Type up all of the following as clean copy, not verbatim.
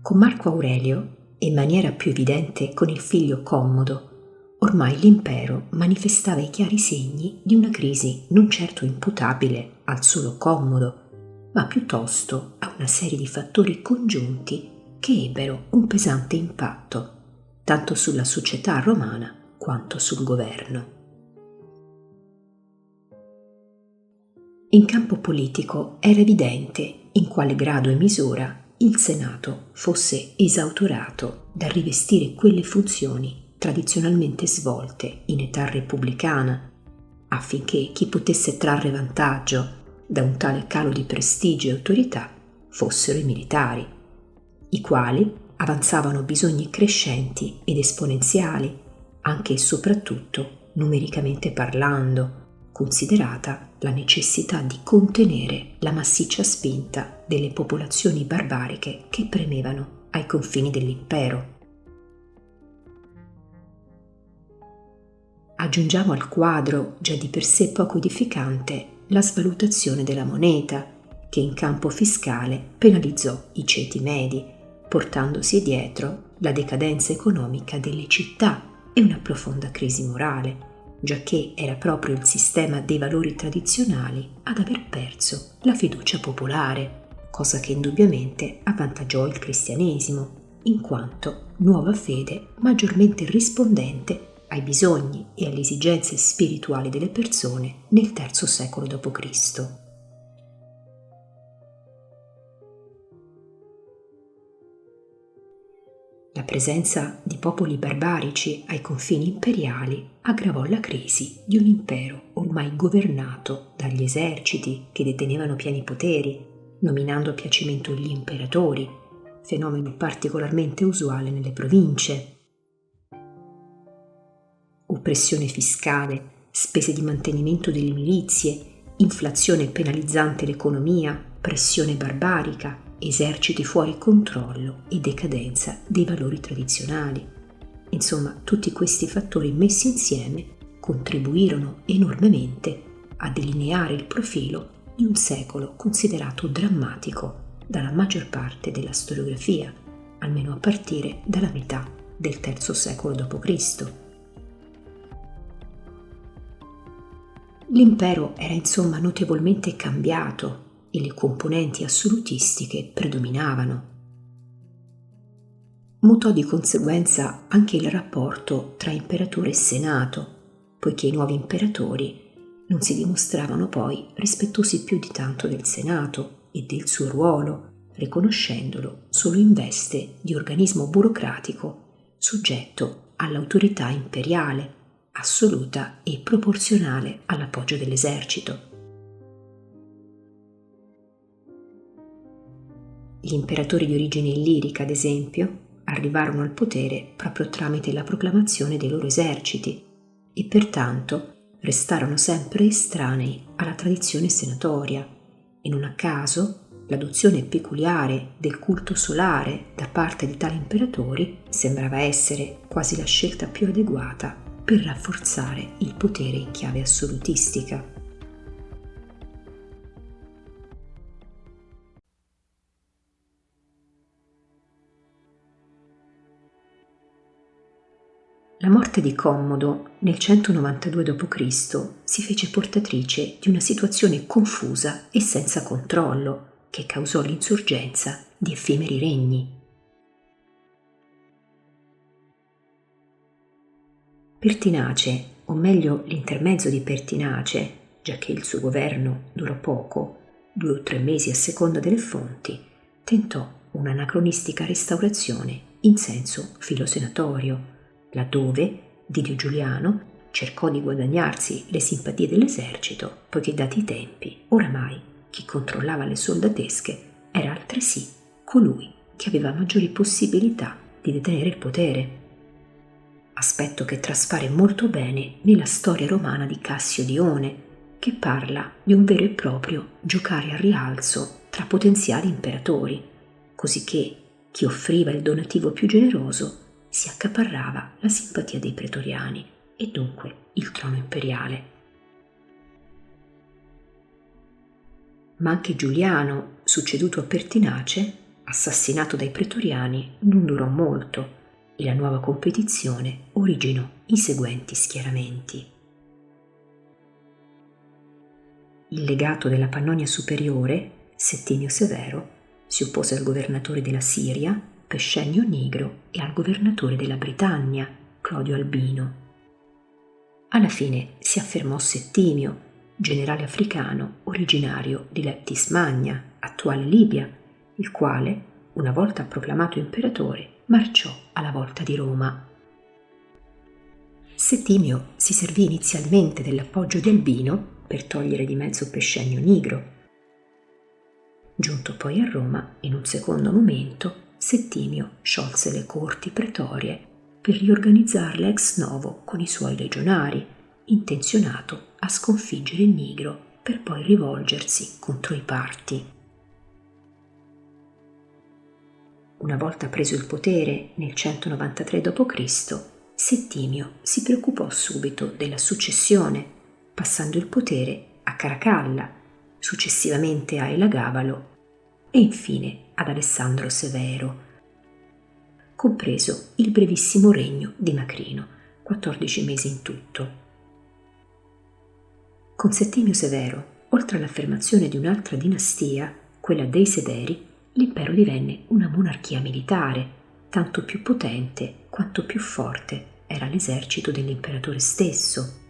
Con Marco Aurelio, e in maniera più evidente con il figlio Commodo, ormai l'impero manifestava i chiari segni di una crisi non certo imputabile al solo Commodo, ma piuttosto a una serie di fattori congiunti che ebbero un pesante impatto, tanto sulla società romana quanto sul governo. In campo politico era evidente in quale grado e misura il Senato fosse esautorato dal rivestire quelle funzioni tradizionalmente svolte in età repubblicana, affinché chi potesse trarre vantaggio da un tale calo di prestigio e autorità fossero i militari, i quali avanzavano bisogni crescenti ed esponenziali, anche e soprattutto numericamente parlando, considerata la necessità di contenere la massiccia spinta delle popolazioni barbariche che premevano ai confini dell'impero. Aggiungiamo al quadro, già di per sé poco edificante, la svalutazione della moneta, che in campo fiscale penalizzò i ceti medi, portandosi dietro la decadenza economica delle città e una profonda crisi morale, giacché era proprio il sistema dei valori tradizionali ad aver perso la fiducia popolare, cosa che indubbiamente avvantaggiò il cristianesimo, in quanto nuova fede maggiormente rispondente ai bisogni e alle esigenze spirituali delle persone nel III secolo d.C. La presenza di popoli barbarici ai confini imperiali aggravò la crisi di un impero ormai governato dagli eserciti che detenevano pieni poteri, nominando a piacimento gli imperatori, fenomeno particolarmente usuale nelle province. Oppressione fiscale, spese di mantenimento delle milizie, inflazione penalizzante l'economia, pressione barbarica, eserciti fuori controllo e decadenza dei valori tradizionali. Insomma, tutti questi fattori messi insieme contribuirono enormemente a delineare il profilo di un secolo considerato drammatico dalla maggior parte della storiografia, almeno a partire dalla metà del III secolo d.C. L'impero era insomma notevolmente cambiato e le componenti assolutistiche predominavano. Mutò di conseguenza anche il rapporto tra imperatore e senato, poiché i nuovi imperatori non si dimostravano poi rispettosi più di tanto del senato e del suo ruolo, riconoscendolo solo in veste di organismo burocratico soggetto all'autorità imperiale, assoluta e proporzionale all'appoggio dell'esercito. Gli imperatori di origine illirica, ad esempio, arrivarono al potere proprio tramite la proclamazione dei loro eserciti e pertanto restarono sempre estranei alla tradizione senatoria e non a caso l'adozione peculiare del culto solare da parte di tali imperatori sembrava essere quasi la scelta più adeguata per rafforzare il potere in chiave assolutistica. La morte di Commodo nel 192 d.C. si fece portatrice di una situazione confusa e senza controllo che causò l'insorgenza di effimeri regni. Pertinace, o meglio l'intermezzo di Pertinace, giacché il suo governo durò poco, 2 o 3 mesi a seconda delle fonti, tentò un'anacronistica restaurazione in senso filosenatorio, laddove Didio Giuliano cercò di guadagnarsi le simpatie dell'esercito, poiché dati i tempi, oramai chi controllava le soldatesche era altresì colui che aveva maggiori possibilità di detenere il potere. Aspetto che traspare molto bene nella storia romana di Cassio Dione, che parla di un vero e proprio giocare a rialzo tra potenziali imperatori, cosicché chi offriva il donativo più generoso si accaparrava la simpatia dei pretoriani e dunque il trono imperiale. Ma anche Giuliano, succeduto a Pertinace, assassinato dai pretoriani, non durò molto e la nuova competizione originò i seguenti schieramenti. Il legato della Pannonia Superiore, Settimio Severo, si oppose al governatore della Siria, Pescenio Nigro, e al governatore della Britannia, Clodio Albino. Alla fine si affermò Settimio, generale africano originario di Leptis Magna, attuale Libia, il quale, una volta proclamato imperatore, marciò alla volta di Roma. Settimio si servì inizialmente dell'appoggio di Albino per togliere di mezzo Pescenio Nigro. Giunto poi a Roma, in un secondo momento, Settimio sciolse le corti pretorie per riorganizzarle ex novo con i suoi legionari, intenzionato a sconfiggere il Nigro per poi rivolgersi contro i Parti. Una volta preso il potere nel 193 d.C., Settimio si preoccupò subito della successione, passando il potere a Caracalla, successivamente a Elagabalo e infine ad Alessandro Severo, compreso il brevissimo regno di Macrino, 14 mesi in tutto. Con Settimio Severo, oltre all'affermazione di un'altra dinastia, quella dei Severi, l'impero divenne una monarchia militare, tanto più potente quanto più forte era l'esercito dell'imperatore stesso.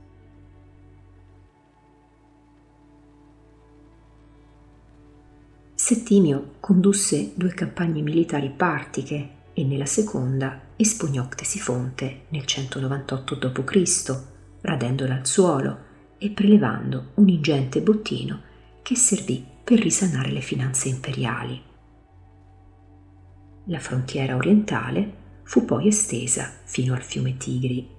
Settimio condusse 2 campagne militari partiche e nella seconda espugnò Ctesifonte nel 198 d.C., radendola al suolo e prelevando un ingente bottino che servì per risanare le finanze imperiali. La frontiera orientale fu poi estesa fino al fiume Tigri.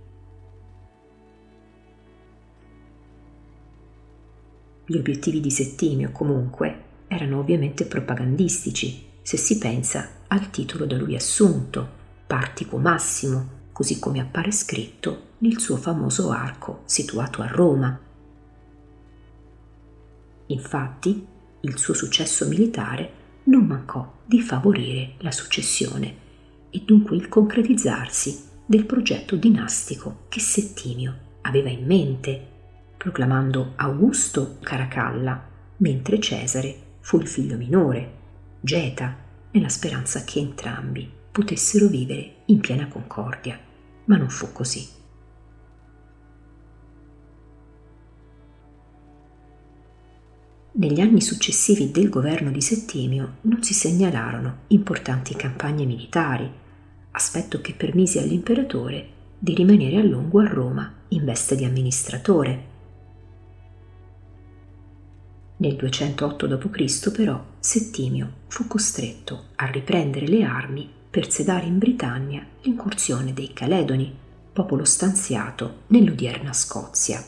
Gli obiettivi di Settimio, comunque, erano ovviamente propagandistici, se si pensa al titolo da lui assunto, Partico Massimo, così come appare scritto nel suo famoso arco situato a Roma. Infatti, il suo successo militare non mancò di favorire la successione e dunque il concretizzarsi del progetto dinastico che Settimio aveva in mente, proclamando Augusto Caracalla, mentre Cesare fu il figlio minore, Geta, nella speranza che entrambi potessero vivere in piena concordia, ma non fu così. Negli anni successivi del governo di Settimio non si segnalarono importanti campagne militari, aspetto che permise all'imperatore di rimanere a lungo a Roma in veste di amministratore. Nel 208 d.C. però Settimio fu costretto a riprendere le armi per sedare in Britannia l'incursione dei Caledoni, popolo stanziato nell'odierna Scozia.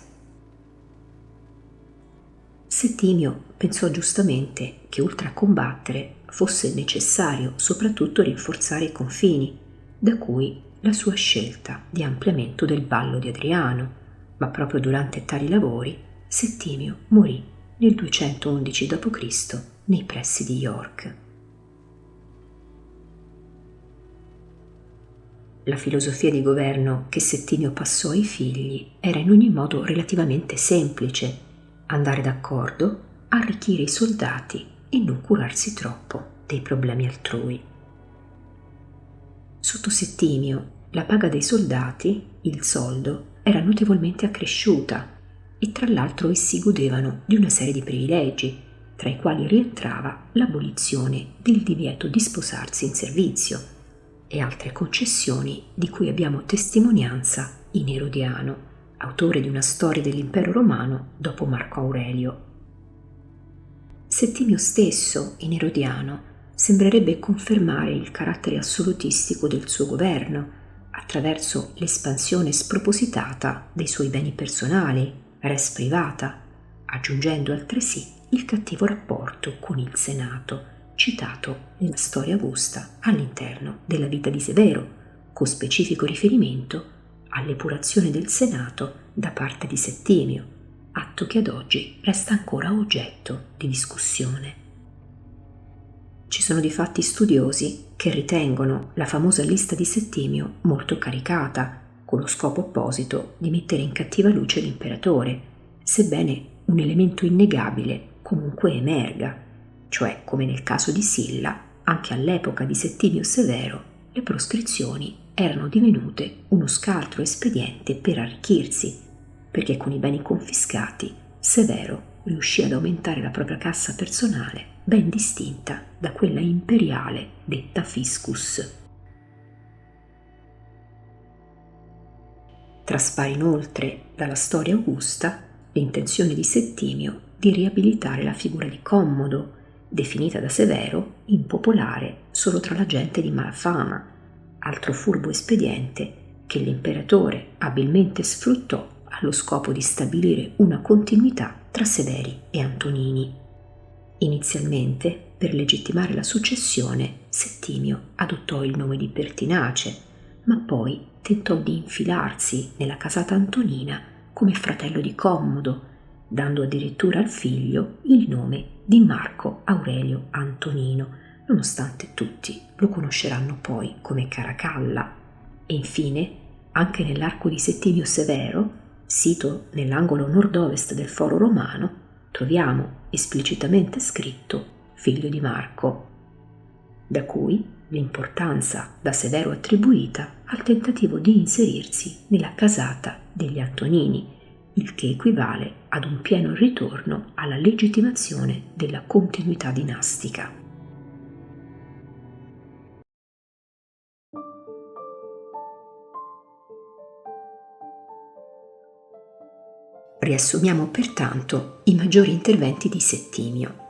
Settimio pensò giustamente che oltre a combattere fosse necessario soprattutto rinforzare i confini, da cui la sua scelta di ampliamento del Vallo di Adriano, ma proprio durante tali lavori Settimio morì nel 211 d.C. nei pressi di York. La filosofia di governo che Settimio passò ai figli era in ogni modo relativamente semplice: andare d'accordo, arricchire i soldati e non curarsi troppo dei problemi altrui. Sotto Settimio, la paga dei soldati, il soldo, era notevolmente accresciuta e tra l'altro essi godevano di una serie di privilegi, tra i quali rientrava l'abolizione del divieto di sposarsi in servizio e altre concessioni di cui abbiamo testimonianza in Erodiano, autore di una storia dell'impero romano dopo Marco Aurelio. Settimio stesso, in Erodiano, sembrerebbe confermare il carattere assolutistico del suo governo attraverso l'espansione spropositata dei suoi beni personali, res privata, aggiungendo altresì il cattivo rapporto con il Senato, citato nella storia augusta all'interno della vita di Severo, con specifico riferimento all'epurazione del Senato da parte di Settimio, atto che ad oggi resta ancora oggetto di discussione. Ci sono difatti studiosi che ritengono la famosa lista di Settimio molto caricata, con lo scopo opposito di mettere in cattiva luce l'imperatore, sebbene un elemento innegabile comunque emerga, cioè, come nel caso di Silla, anche all'epoca di Settimio Severo, le proscrizioni erano divenute uno scaltro espediente per arricchirsi, perché con i beni confiscati Severo riuscì ad aumentare la propria cassa personale, ben distinta da quella imperiale detta fiscus. Traspare inoltre dalla storia augusta l'intenzione di Settimio di riabilitare la figura di Commodo, definita da Severo impopolare solo tra la gente di malafama, altro furbo espediente che l'imperatore abilmente sfruttò allo scopo di stabilire una continuità tra Severi e Antonini. Inizialmente, per legittimare la successione, Settimio adottò il nome di Pertinace, ma poi tentò di infilarsi nella casata antonina come fratello di Commodo, dando addirittura al figlio il nome di Marco Aurelio Antonino, nonostante tutti lo conosceranno poi come Caracalla. E infine, anche nell'arco di Settimio Severo, sito nell'angolo nord-ovest del Foro Romano, troviamo esplicitamente scritto figlio di Marco, da cui l'importanza da Severo attribuita al tentativo di inserirsi nella casata degli Antonini, il che equivale ad un pieno ritorno alla legittimazione della continuità dinastica. Riassumiamo pertanto i maggiori interventi di Settimio.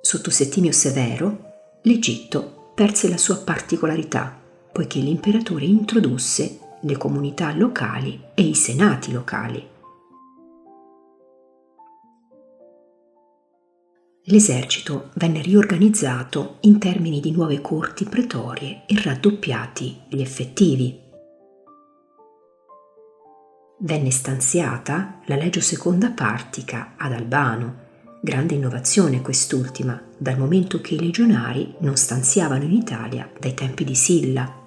Sotto Settimio Severo, l'Egitto perse la sua particolarità, poiché l'imperatore introdusse le comunità locali e i senati locali. L'esercito venne riorganizzato in termini di nuove corti pretorie e raddoppiati gli effettivi. Venne stanziata la Legio Seconda Partica ad Albano, grande innovazione quest'ultima, dal momento che i legionari non stanziavano in Italia dai tempi di Silla.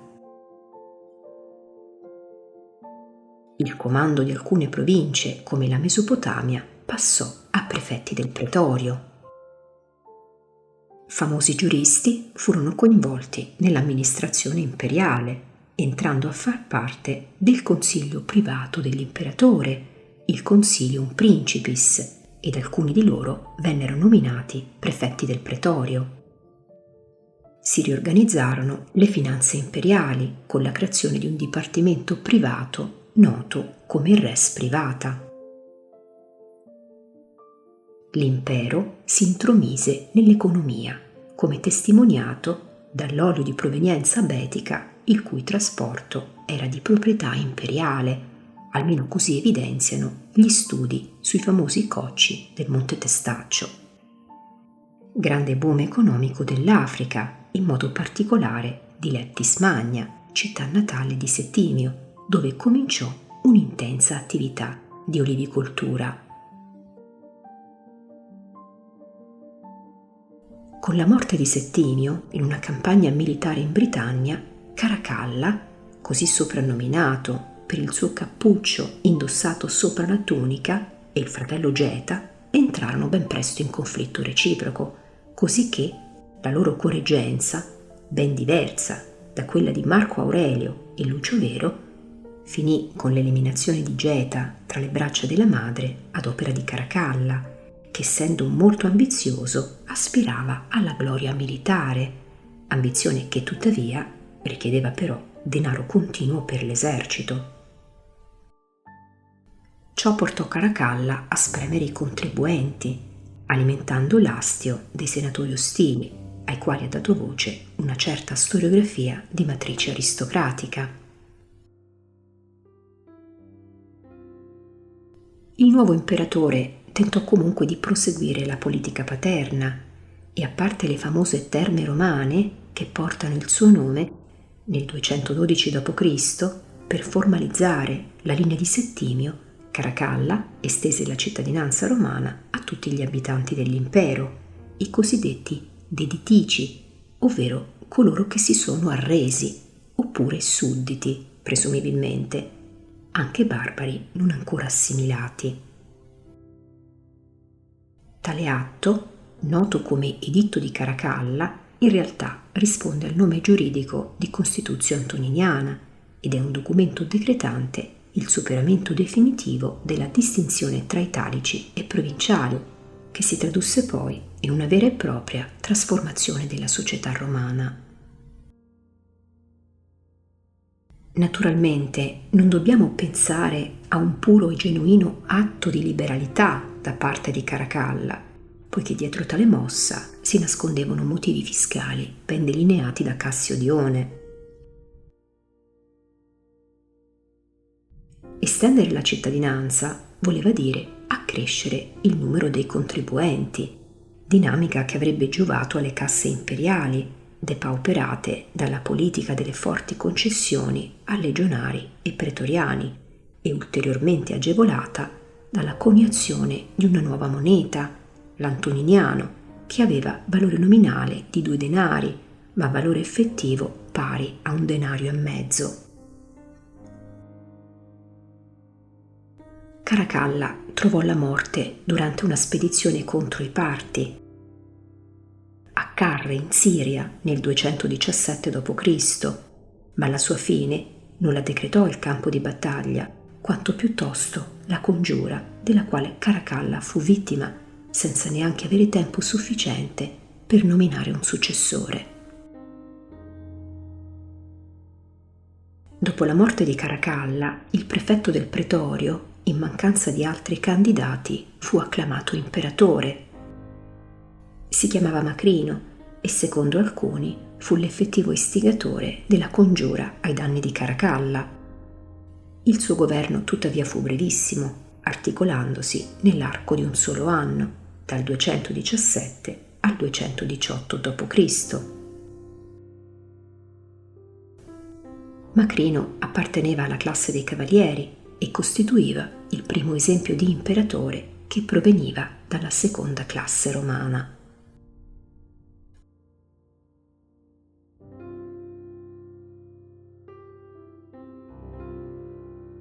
Il comando di alcune province, come la Mesopotamia, passò a prefetti del pretorio. Famosi giuristi furono coinvolti nell'amministrazione imperiale, entrando a far parte del consiglio privato dell'imperatore, il Consilium Principis, ed alcuni di loro vennero nominati prefetti del pretorio. Si riorganizzarono le finanze imperiali con la creazione di un dipartimento privato noto come res privata. L'impero si intromise nell'economia, come testimoniato dall'olio di provenienza abetica, il cui trasporto era di proprietà imperiale, almeno così evidenziano gli studi sui famosi cocci del Monte Testaccio. Grande boom economico dell'Africa, in modo particolare di Leptis Magna, città natale di Settimio, dove cominciò un'intensa attività di olivicoltura. Con la morte di Settimio, in una campagna militare in Britannia, Caracalla, così soprannominato per il suo cappuccio indossato sopra la tunica, e il fratello Geta entrarono ben presto in conflitto reciproco, così che la loro correggenza, ben diversa da quella di Marco Aurelio e Lucio Vero, finì con l'eliminazione di Geta tra le braccia della madre ad opera di Caracalla, che essendo molto ambizioso aspirava alla gloria militare, ambizione che tuttavia richiedeva però denaro continuo per l'esercito. Ciò portò Caracalla a spremere i contribuenti, alimentando l'astio dei senatori ostili, ai quali ha dato voce una certa storiografia di matrice aristocratica. Il nuovo imperatore tentò comunque di proseguire la politica paterna e, a parte le famose terme romane che portano il suo nome, nel 212 d.C., per formalizzare la linea di Settimio, Caracalla estese la cittadinanza romana a tutti gli abitanti dell'impero, i cosiddetti deditici, ovvero coloro che si sono arresi, oppure sudditi, presumibilmente, anche barbari non ancora assimilati. Tale atto, noto come Editto di Caracalla, in realtà risponde al nome giuridico di Constituzione Antoniniana ed è un documento decretante il superamento definitivo della distinzione tra italici e provinciali, che si tradusse poi in una vera e propria trasformazione della società romana. Naturalmente non dobbiamo pensare a un puro e genuino atto di liberalità da parte di Caracalla, poiché dietro tale mossa si nascondevano motivi fiscali ben delineati da Cassio Dione. Estendere la cittadinanza voleva dire accrescere il numero dei contribuenti, dinamica che avrebbe giovato alle casse imperiali, depauperate dalla politica delle forti concessioni a legionari e pretoriani e ulteriormente agevolata dalla coniazione di una nuova moneta, l'antoniniano, che aveva valore nominale di 2 denari, ma valore effettivo pari a 1,5 denari. Caracalla trovò la morte durante una spedizione contro i Parti a Carre in Siria nel 217 d.C., ma la sua fine non la decretò il campo di battaglia, quanto piuttosto la congiura della quale Caracalla fu vittima, senza neanche avere tempo sufficiente per nominare un successore. Dopo la morte di Caracalla, il prefetto del pretorio, in mancanza di altri candidati, fu acclamato imperatore. Si chiamava Macrino e, secondo alcuni, fu l'effettivo istigatore della congiura ai danni di Caracalla. Il suo governo tuttavia fu brevissimo, articolandosi nell'arco di un solo anno, dal 217 al 218 d.C. Macrino apparteneva alla classe dei cavalieri e costituiva il primo esempio di imperatore che proveniva dalla seconda classe romana.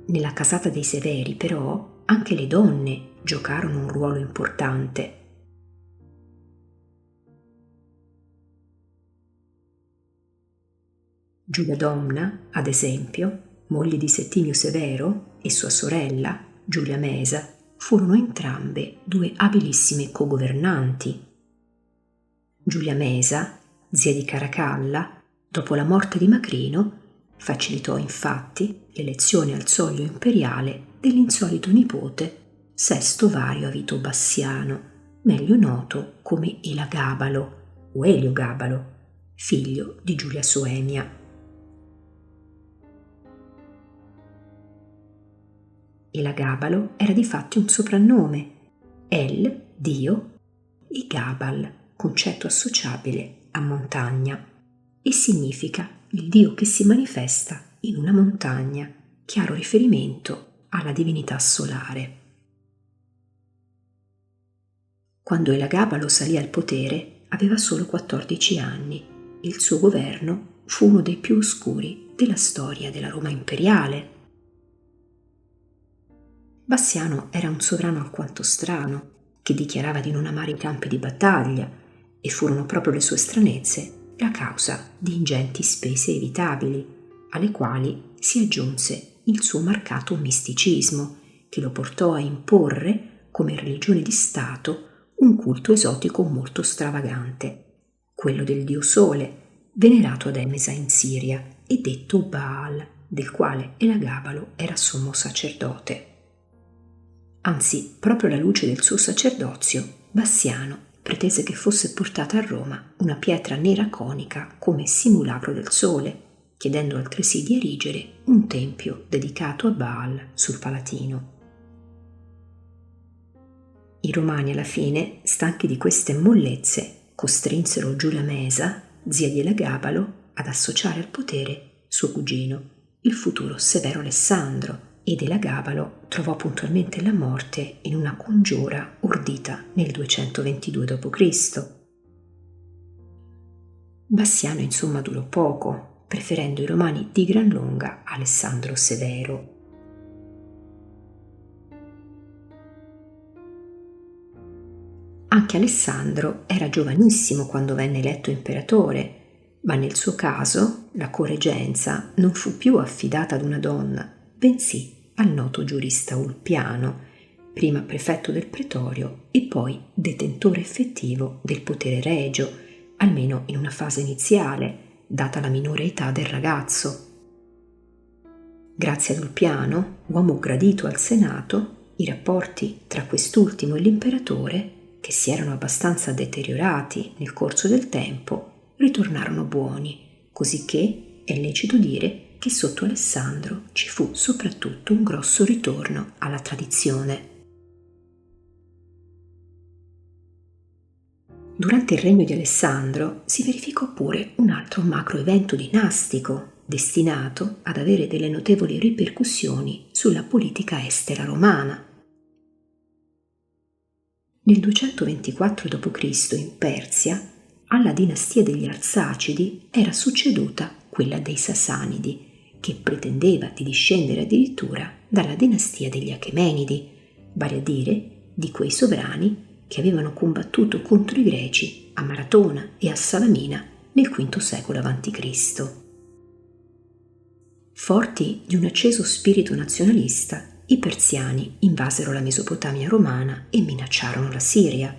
Nella casata dei Severi, però, anche le donne giocarono un ruolo importante. Giulia Domna, ad esempio, moglie di Settimio Severo, e sua sorella, Giulia Mesa, furono entrambe 2 abilissime cogovernanti. Giulia Mesa, zia di Caracalla, dopo la morte di Macrino, facilitò infatti l'elezione al soglio imperiale dell'insolito nipote Sesto Vario Avito Bassiano, meglio noto come Elagabalo o Eliogabalo, figlio di Giulia Soenia. Elagabalo era difatti un soprannome, El, Dio, e Gabal, concetto associabile a montagna, e significa il Dio che si manifesta in una montagna, chiaro riferimento alla divinità solare. Quando Elagabalo salì al potere aveva solo 14 anni e il suo governo fu uno dei più oscuri della storia della Roma imperiale. Bassiano era un sovrano alquanto strano, che dichiarava di non amare i campi di battaglia, e furono proprio le sue stranezze la causa di ingenti spese evitabili, alle quali si aggiunse il suo marcato misticismo, che lo portò a imporre, come religione di Stato, un culto esotico molto stravagante, quello del dio Sole, venerato ad Emesa in Siria e detto Baal, del quale Elagabalo era sommo sacerdote. Anzi, proprio alla luce del suo sacerdozio, Bassiano pretese che fosse portata a Roma una pietra nera conica come simulacro del sole, chiedendo altresì di erigere un tempio dedicato a Baal sul Palatino. I romani alla fine, stanchi di queste mollezze, costrinsero Giulia Mesa, zia di Elagabalo, ad associare al potere suo cugino, il futuro Severo Alessandro, ed Elagabalo trovò puntualmente la morte in una congiura ordita nel 222 d.C. Bassiano insomma durò poco, preferendo i romani di gran lunga Alessandro Severo. Anche Alessandro era giovanissimo quando venne eletto imperatore, ma nel suo caso la correggenza non fu più affidata ad una donna, bensì al noto giurista Ulpiano, prima prefetto del pretorio e poi detentore effettivo del potere regio, almeno in una fase iniziale, data la minore età del ragazzo. Grazie ad Ulpiano, uomo gradito al Senato, i rapporti tra quest'ultimo e l'imperatore, che si erano abbastanza deteriorati nel corso del tempo, ritornarono buoni, cosicché è lecito dire che sotto Alessandro ci fu soprattutto un grosso ritorno alla tradizione. Durante il regno di Alessandro si verificò pure un altro macro evento dinastico, destinato ad avere delle notevoli ripercussioni sulla politica estera romana. Nel 224 d.C. in Persia, alla dinastia degli Arsacidi era succeduta quella dei Sasanidi, che pretendeva di discendere addirittura dalla dinastia degli Achemenidi, vale a dire di quei sovrani che avevano combattuto contro i Greci a Maratona e a Salamina nel V secolo a.C. Forti di un acceso spirito nazionalista, i persiani invasero la Mesopotamia romana e minacciarono la Siria.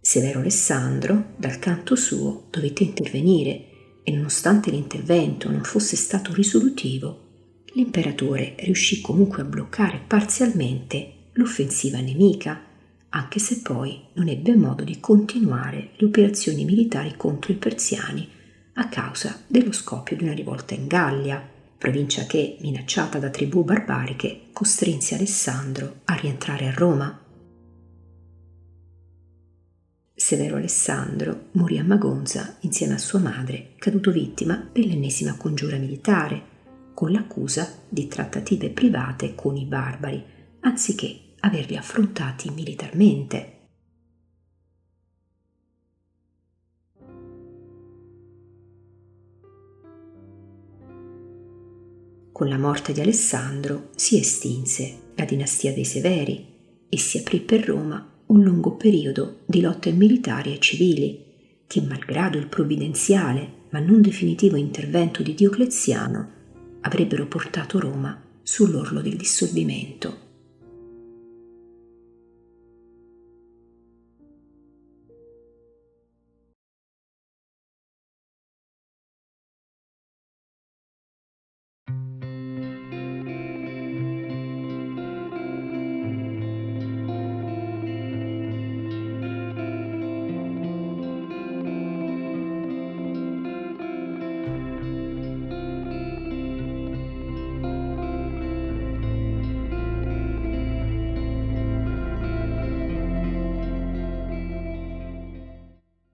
Severo Alessandro, dal canto suo, dovette intervenire e nonostante l'intervento non fosse stato risolutivo, l'imperatore riuscì comunque a bloccare parzialmente l'offensiva nemica, anche se poi non ebbe modo di continuare le operazioni militari contro i persiani a causa dello scoppio di una rivolta in Gallia, provincia che, minacciata da tribù barbariche, costrinse Alessandro a rientrare a Roma. Severo Alessandro morì a Magonza insieme a sua madre, caduto vittima dell'ennesima congiura militare, con l'accusa di trattative private con i barbari, anziché averli affrontati militarmente. Con la morte di Alessandro si estinse la dinastia dei Severi e si aprì per Roma un lungo periodo di lotte militari e civili che, malgrado il provvidenziale ma non definitivo intervento di Diocleziano, avrebbero portato Roma sull'orlo del dissolvimento.